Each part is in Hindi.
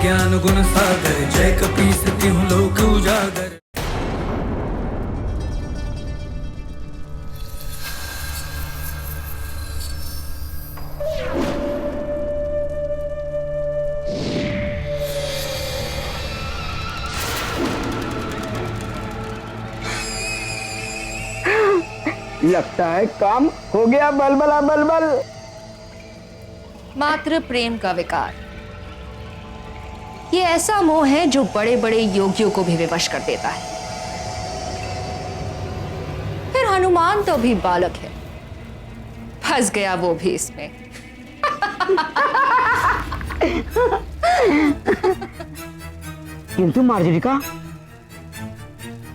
ज्ञान गुण सागर, जय कपीस तिहुँ लोक उजागर। लगता है काम हो गया बलबला बलबल। मात्र प्रेम का विकार, ये ऐसा मोह है जो बड़े बड़े योगियों को भी विवश कर देता है। फिर हनुमान तो भी बालक है, फंस गया वो भी इसमें। किंतु मार्जरिका,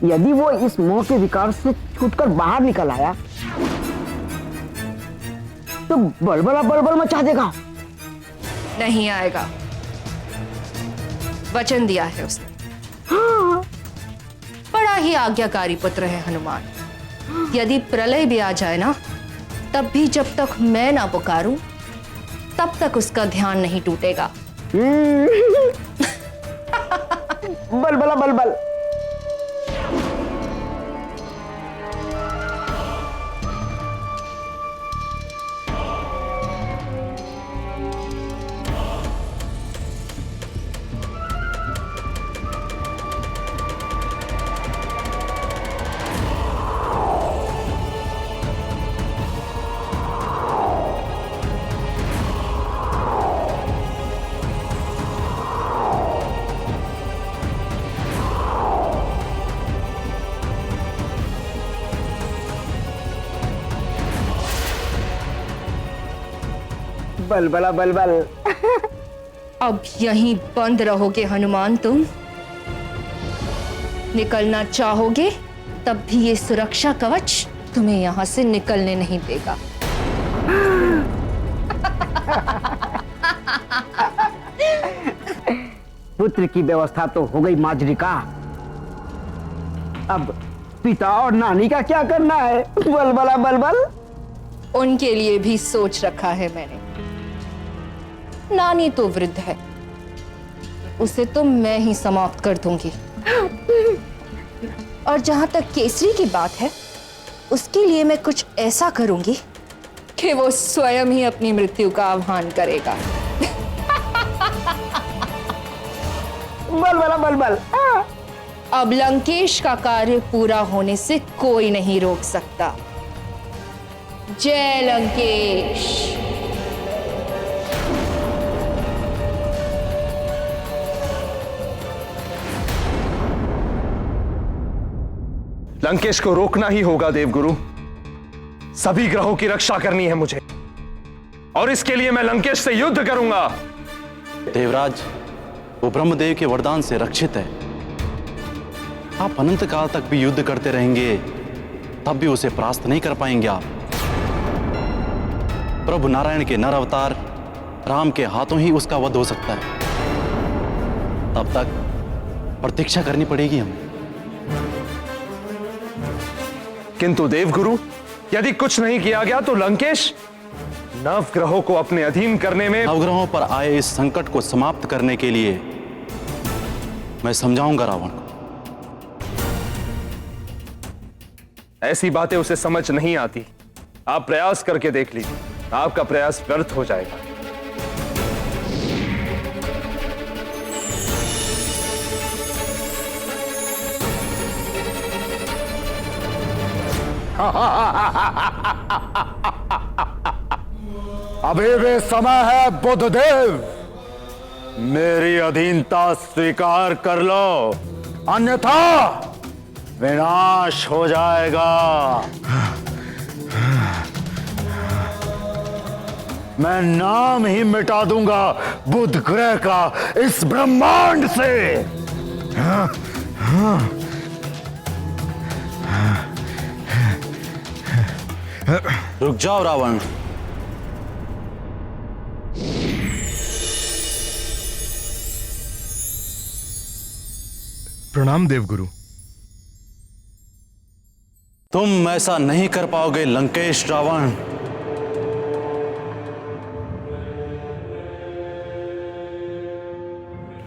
यदि वो इस मोह के विकार से छूटकर बाहर निकल आया तो बलबला बलबल मचा देगा। नहीं आएगा, वचन दिया है उसने। हाँ। बड़ा ही आज्ञाकारी पुत्र है हनुमान। यदि प्रलय भी आ जाए ना, तब भी जब तक मैं ना पुकारूं तब तक उसका ध्यान नहीं टूटेगा। बलबला बलबल। बलबला बलबल। अब यहीं बंद रहोगे हनुमान तुम? निकलना चाहोगे तब भी ये सुरक्षा कवच तुम्हें यहां से निकलने नहीं देगा। पुत्र की व्यवस्था तो हो गई मार्जरिका, अब पिता और नानी का क्या करना है? बलबला बलबल। उनके लिए भी सोच रखा है मैंने। नानी तो वृद्ध है, उसे तो मैं ही समाप्त कर दूंगी। और जहां तक केसरी की बात है, उसके लिए मैं कुछ ऐसा करूंगी कि वो स्वयं ही अपनी मृत्यु का आह्वान करेगा। बलबला बलबल। अब लंकेश का कार्य पूरा होने से कोई नहीं रोक सकता। जय लंकेश। लंकेश को रोकना ही होगा देवगुरु। सभी ग्रहों की रक्षा करनी है मुझे, और इसके लिए मैं लंकेश से युद्ध करूंगा। देवराज, वो ब्रह्मदेव के वरदान से रक्षित है। आप अनंत काल तक भी युद्ध करते रहेंगे तब भी उसे परास्त नहीं कर पाएंगे आप। प्रभु नारायण के नर अवतार राम के हाथों ही उसका वध हो सकता है। तब तक प्रतीक्षा करनी पड़ेगी हमें। किंतु देवगुरु, यदि कुछ नहीं किया गया तो लंकेश नवग्रहों को अपने अधीन करने में। नवग्रहों पर आए इस संकट को समाप्त करने के लिए मैं समझाऊंगा रावण को। ऐसी बातें उसे समझ नहीं आती। आप प्रयास करके देख लीजिए, आपका प्रयास व्यर्थ हो जाएगा। अभी भी समय है बुद्धदेव, मेरी अधीनता स्वीकार कर लो, अन्यथा विनाश हो जाएगा। मैं नाम ही मिटा दूंगा बुध ग्रह का इस ब्रह्मांड से। रुक जाओ रावण। प्रणाम देवगुरु। तुम ऐसा नहीं कर पाओगे लंकेश रावण।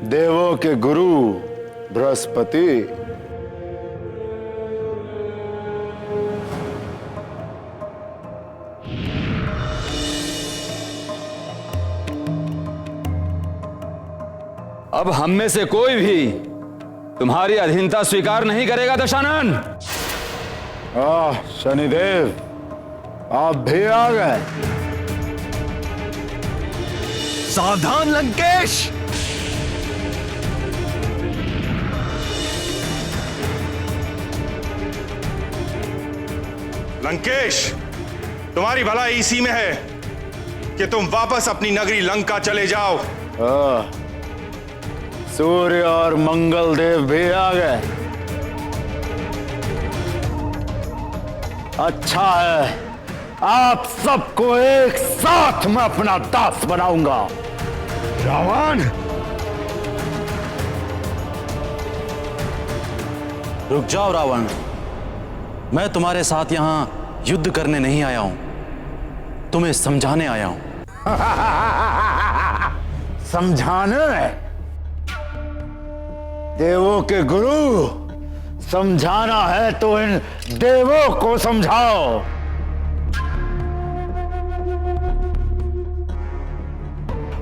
देवों के गुरु बृहस्पति। अब हम में से कोई भी तुम्हारी अधीनता स्वीकार नहीं करेगा दशानन। शनिदेव, आप भी आ गए। सावधान लंकेश। लंकेश, तुम्हारी भलाई इसी में है कि तुम वापस अपनी नगरी लंका चले जाओ। सूर्य और मंगल देव भी आ गए। अच्छा है, आप सबको एक साथ में अपना दास बनाऊंगा। रावण, रुक जाओ रावण, मैं तुम्हारे साथ यहां युद्ध करने नहीं आया हूं, तुम्हें समझाने आया हूं। समझाने? देवों के गुरु, समझाना है तो इन देवों को समझाओ।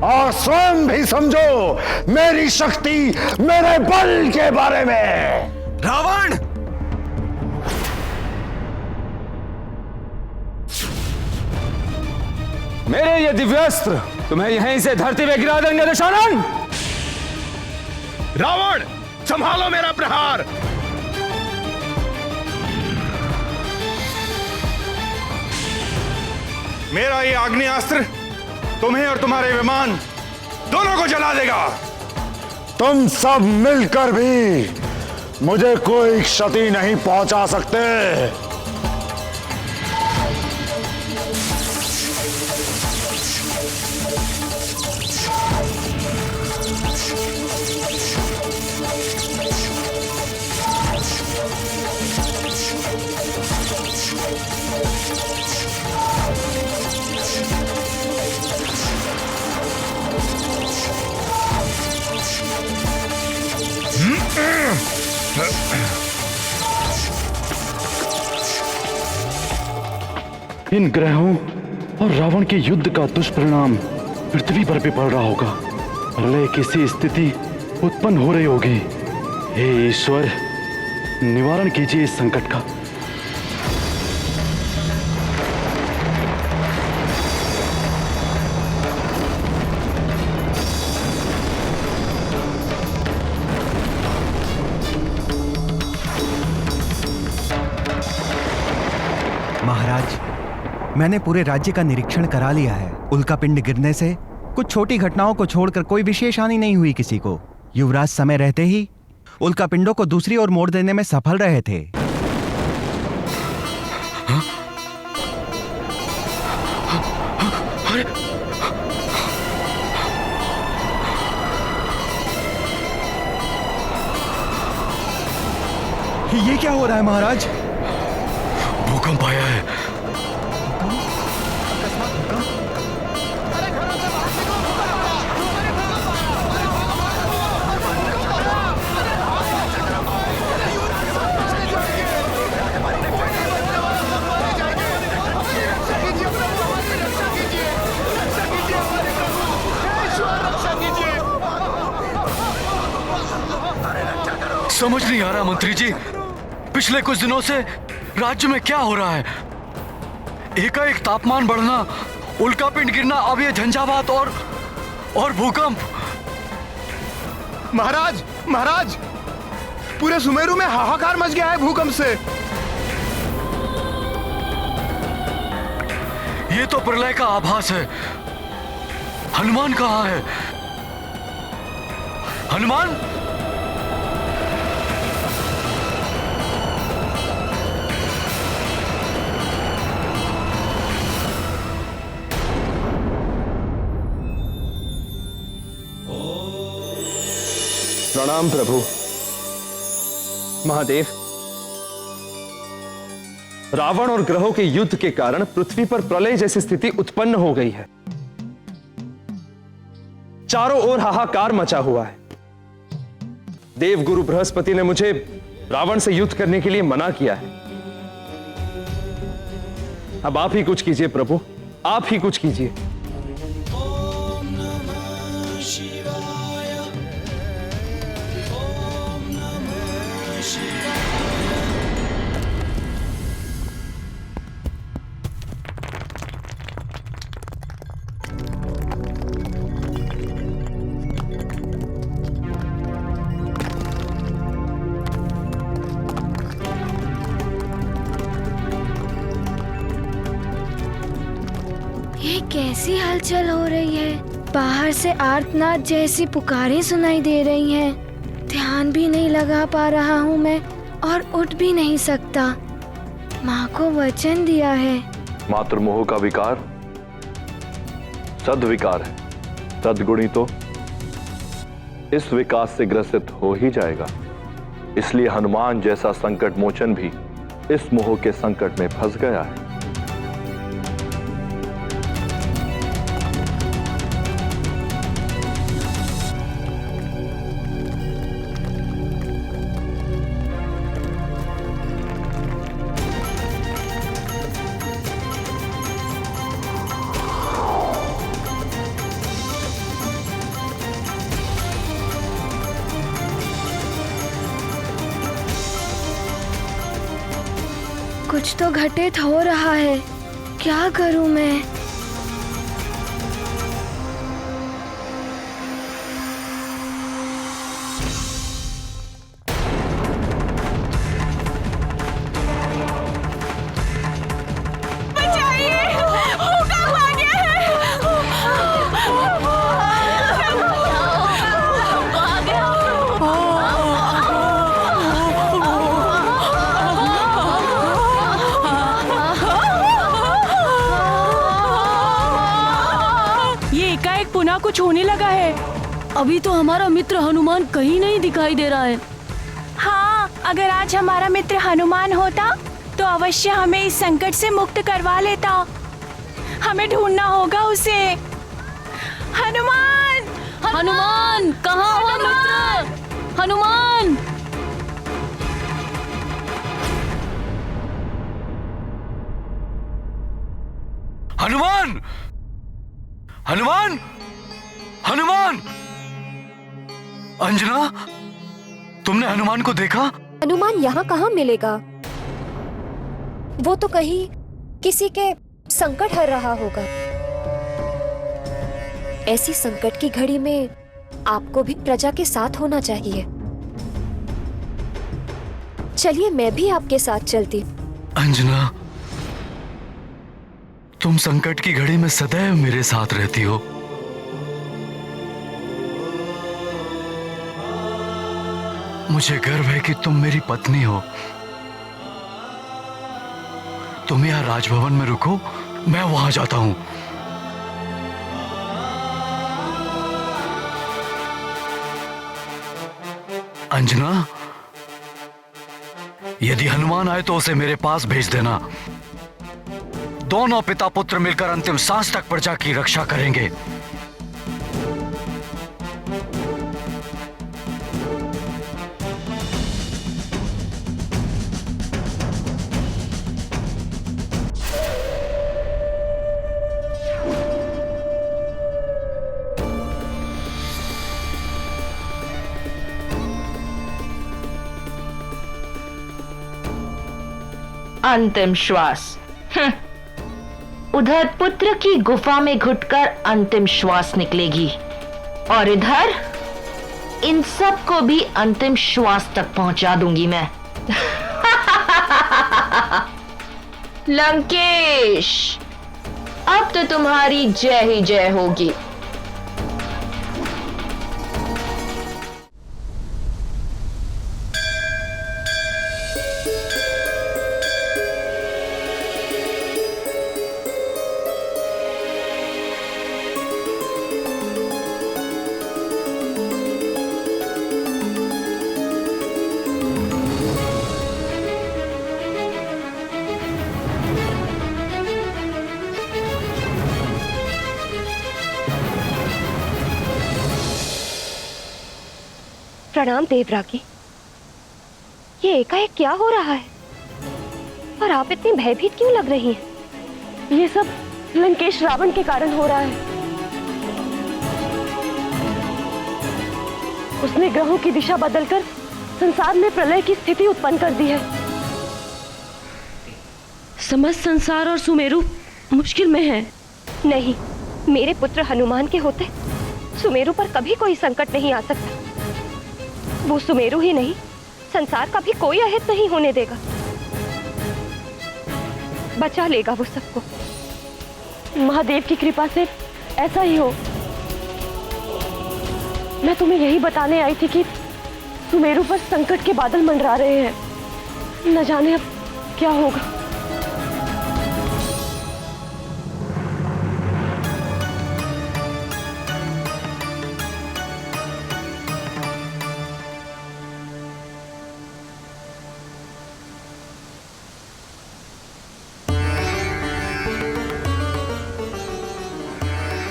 और स्वयं भी समझो मेरी शक्ति, मेरे बल के बारे में। रावण, मेरे ये दिव्यास्त्र तुम्हें यहीं से धरती पे गिरा देंगे दशानन। रावण, संभालो मेरा प्रहार। मेरा ये आग्नेयास्त्र तुम्हें और तुम्हारे विमान दोनों को जला देगा। तुम सब मिलकर भी मुझे कोई क्षति नहीं पहुंचा सकते। इन ग्रहों और रावण के युद्ध का दुष्परिणाम पृथ्वी पर भी पड़ रहा होगा। प्रलय किसी स्थिति उत्पन्न हो रही होगी। हे ईश्वर, निवारण कीजिए इस संकट का। महाराज, मैंने पूरे राज्य का निरीक्षण करा लिया है। उल्कापिंड गिरने से कुछ छोटी घटनाओं को छोड़कर कोई विशेष हानि नहीं हुई किसी को। युवराज समय रहते ही उल्कापिंडों को दूसरी ओर मोड़ देने में सफल रहे थे। ये क्या हो रहा है महाराज? भूकंप आया है। समझ नहीं आ रहा मंत्री जी, पिछले कुछ दिनों से राज्य में क्या हो रहा है। एकाएक तापमान बढ़ना, उल्कापिंड गिरना, अब ये झंझावात और भूकंप। महाराज, महाराज, पूरे सुमेरु में हाहाकार मच गया है भूकंप से। ये तो प्रलय का आभास है। हनुमान कहाँ है? हनुमान? प्रणाम प्रभु। महादेव, रावण और ग्रहों के युद्ध के कारण पृथ्वी पर प्रलय जैसी स्थिति उत्पन्न हो गई है। चारों ओर हाहाकार मचा हुआ है। देवगुरु बृहस्पति ने मुझे रावण से युद्ध करने के लिए मना किया है। अब आप ही कुछ कीजिए प्रभु, आप ही कुछ कीजिए। ये कैसी हलचल हो रही है? बाहर से आर्तनाद जैसी पुकारें सुनाई दे रही हैं। ध्यान भी नहीं लगा पा रहा हूँ मैं और उठ भी नहीं सकता। माँ को वचन दिया है। मातृमोह का विकार सद्विकार है। सद्गुणी तो इस विकास से ग्रसित हो ही जाएगा। इसलिए हनुमान जैसा संकट मोचन भी इस मोह के संकट में फंस गया है। कुछ तो घटित हो रहा है। क्या करूं मैं? पुनः कुछ होने लगा है। अभी तो हमारा मित्र हनुमान कहीं नहीं दिखाई दे रहा है। हाँ, अगर आज हमारा मित्र हनुमान होता तो अवश्य हमें इस संकट से मुक्त करवा लेता। हमें ढूंढना होगा उसे। हनुमान! हनुमान, कहाँ हो मित्र? हनुमान! हनुमान! हनुमान! हनुमान! अंजना, तुमने हनुमान को देखा? हनुमान यहाँ कहाँ मिलेगा? वो तो कहीं किसी के संकट हर रहा होगा। ऐसी संकट की घड़ी में आपको भी प्रजा के साथ होना चाहिए। चलिए मैं भी आपके साथ चलती। अंजना, तुम संकट की घड़ी में सदैव मेरे साथ रहती हो। मुझे गर्व है कि तुम मेरी पत्नी हो। तुम यहाँ राजभवन में रुको, मैं वहां जाता हूं। अंजना, यदि हनुमान आए तो उसे मेरे पास भेज देना। दोनों पिता पुत्र मिलकर अंतिम सांस तक प्रजा की रक्षा करेंगे। अंतिम श्वास। उधर पुत्र की गुफा में घुटकर अंतिम श्वास निकलेगी और इधर इन सब को भी अंतिम श्वास तक पहुंचा दूंगी मैं। लंकेश, अब तो तुम्हारी जय ही जय होगी। प्रणाम देवरागी। ये एकाएक क्या हो रहा है और आप इतनी भयभीत क्यों लग रही हैं? ये सब लंकेश रावण के कारण हो रहा है। उसने ग्रहों की दिशा बदलकर संसार में प्रलय की स्थिति उत्पन्न कर दी है। समस्त संसार और सुमेरु मुश्किल में है। नहीं, मेरे पुत्र हनुमान के होते सुमेरु पर कभी कोई संकट नहीं आ सकता। वो सुमेरु ही नहीं, संसार का भी कोई अहित नहीं होने देगा। बचा लेगा वो सबको। महादेव की कृपा से ऐसा ही हो। मैं तुम्हें यही बताने आई थी कि सुमेरु पर संकट के बादल मंडरा रहे हैं। न जाने अब क्या होगा।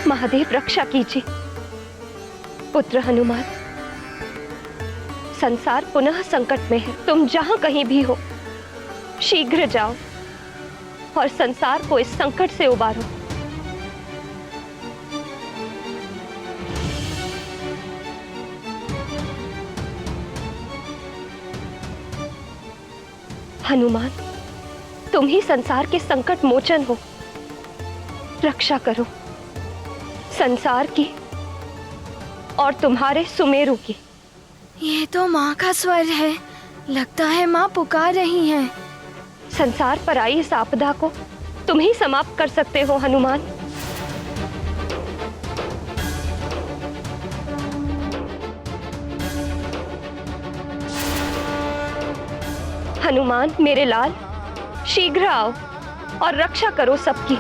महादेव रक्षा कीजिए। पुत्र हनुमान, संसार पुनः संकट में है। तुम जहां कहीं भी हो, शीघ्र जाओ और संसार को इस संकट से उबारो। हनुमान, तुम ही संसार के संकट मोचन हो। रक्षा करो संसार की और तुम्हारे सुमेरु की। ये तो माँ का स्वर है। लगता है माँ पुकार रही हैं। संसार पर आई इस आपदा को तुम ही समाप्त कर सकते हो हनुमान। हनुमान मेरे लाल, शीघ्र आओ और रक्षा करो सबकी।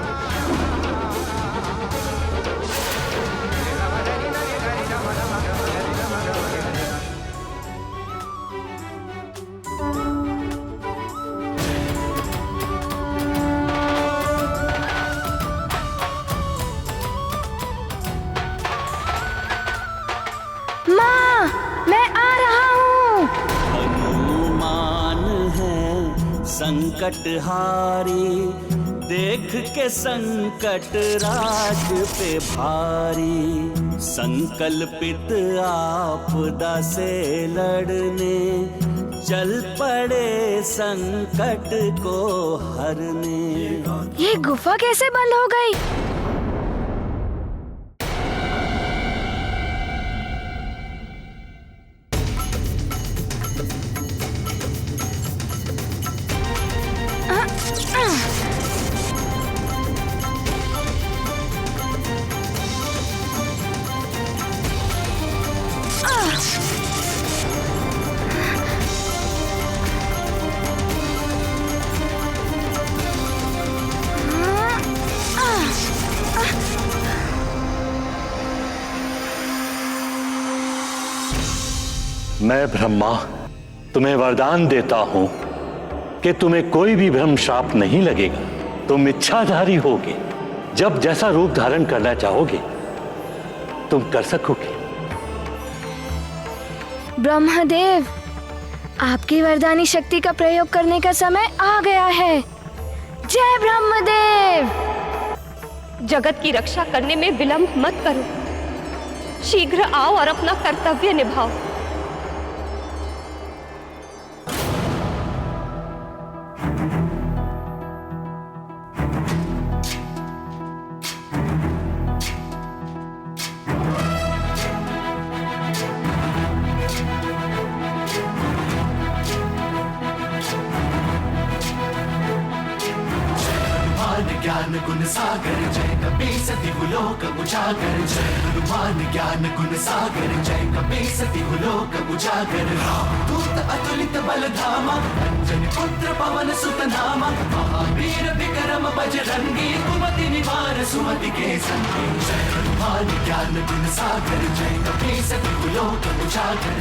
माँ, मैं आ रहा हूँ। हनुमान है संकट हारी, देख के संकट राज पे भारी। संकल्पित आपदा से लड़ने, चल पड़े संकट को हरने। ये गुफा कैसे बंद हो गई? मैं ब्रह्मा तुम्हें वरदान देता हूं कि तुम्हें कोई भी भ्रम श्राप नहीं लगेगा। तुम इच्छाधारी होगे। जब जैसा रूप धारण करना चाहोगे तुम कर सकोगे। ब्रह्मदेव, आपकी वरदानी शक्ति का प्रयोग करने का समय आ गया है। जय ब्रह्मदेव। जगत की रक्षा करने में विलंब मत करो। शीघ्र आओ और अपना कर्तव्य निभाओ। ज्ञान गुण सागर जय कपीसति लोक उजागर। जय हनुमान ज्ञान गुण सागर जय कपीसति लोक उजागर। दूत अतुलित बल धामा, अंजनी पुत्र पवन सुत नामा। महावीर विक्रम बजरंगी, कुमति निवार सुमति के संगी। जय हनुमान ज्ञान गुण सागर जय कपीसति लोक उजागर।